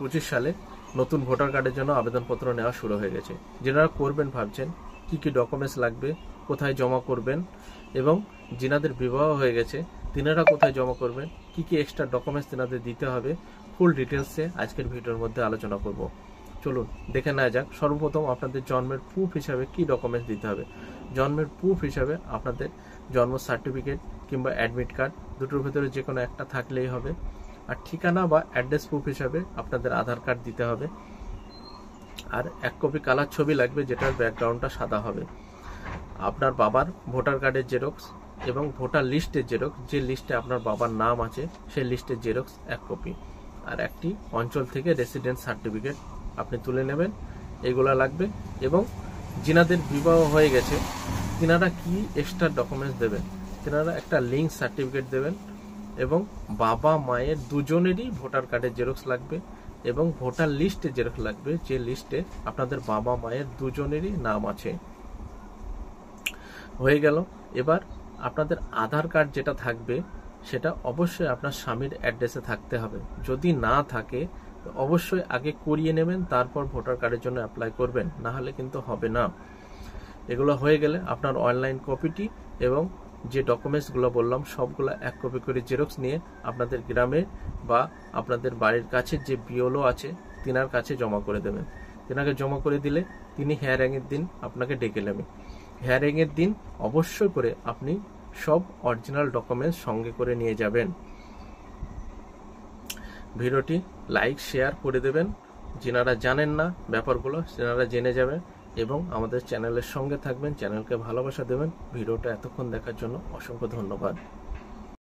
2025 সালে নতুন ভোটার কার্ডের জন্য আবেদনপত্র নেওয়া শুরু হয়ে গেছে। যারা করবেন ভাবছেন কি কি ডকুমেন্টস লাগবে, কোথায় জমা করবেন, এবং যিনাদের বিবাহ হয়ে গেছে তিনারা কোথায় জমা করবেন, কি কি এক্সট্রা ডকুমেন্টস তিনাদের দিতে হবে, ফুল ডিটেলসে আজকের ভিডিওর মধ্যে আলোচনা করব। চলুন দেখে নেওয়া যাক। সর্বপ্রথম আপনাদের জন্মের প্রুফ হিসাবে কি ডকুমেন্টস দিতে হবে। জন্মের প্রুফ হিসাবে আপনাদের জন্ম সার্টিফিকেট কিংবা অ্যাডমিট কার্ড, দুটোর ভিতরে যে কোনো একটা থাকলেই হবে। আর ঠিকানা বা অ্যাড্রেস প্রুফ হিসাবে আপনাদের আধার কার্ড দিতে হবে। আর 1 কপি কালার ছবি লাগবে, যেটার ব্যাকগ্রাউন্ডটা সাদা হবে। আপনার বাবার ভোটার কার্ডের জেরক্স এবং ভোটার লিস্টের জেরক্স, যে লিস্টে আপনার বাবার নাম আছে সেই লিস্টের জেরক্স 1 কপি। আর একটি অঞ্চল থেকে রেসিডেন্স সার্টিফিকেট আপনি তুলে নেবেন, এগুলা লাগবে। এবং যিনাদের বিবাহ হয়ে গেছে তিনারা কি এক্সট্রা ডকুমেন্টস দেবেন, তিনারা একটা লিঙ্ক সার্টিফিকেট দেবেন, এবং বাবা মায়ের দুজনেরই ভোটার কার্ডের জেরক্স লাগবে, এবং ভোটার লিস্টের জেরক্স লাগবে, যে লিস্টে আপনাদের বাবা মায়ের দুজনেরই নাম আছে। হয়ে গেল। এবার আপনাদের আধার কার্ড যেটা থাকবে সেটা অবশ্যই আপনার স্বামীর অ্যাড্রেসে থাকতে হবে। যদি না থাকে অবশ্যই আগে করিয়ে নেবেন, তারপর ভোটার কার্ডের জন্য অ্যাপ্লাই করবেন, না হলে কিন্তু হবে না। এগুলো হয়ে গেলে আপনার অনলাইন কপিটি এবং যে ডকুমেন্টসগুলো বললাম সবগুলো 1 কপি করে জেরক্স নিয়ে আপনাদের গ্রামে বা আপনাদের বাড়ির কাছে যে বিওলো আছে তিনার কাছে জমা করে দেবেন। তিনাকে জমা করে দিলে তিনি হিয়ারিংয়ের দিন আপনাকে ডেকে নেবেন। হিয়ারিংয়ের দিন অবশ্যই করে আপনি সব অরিজিনাল ডকুমেন্টস সঙ্গে করে নিয়ে যাবেন। ভিডিওটি লাইক শেয়ার করে দেবেন, যিনারা জানেন না ব্যাপারগুলো তেনারা জেনে যাবেন, এবং আমাদের চ্যানেলের সঙ্গে থাকবেন, চ্যানেলকে ভালোবাসা দেবেন। ভিডিওটা এতক্ষণ দেখার জন্য অসংখ্য ধন্যবাদ।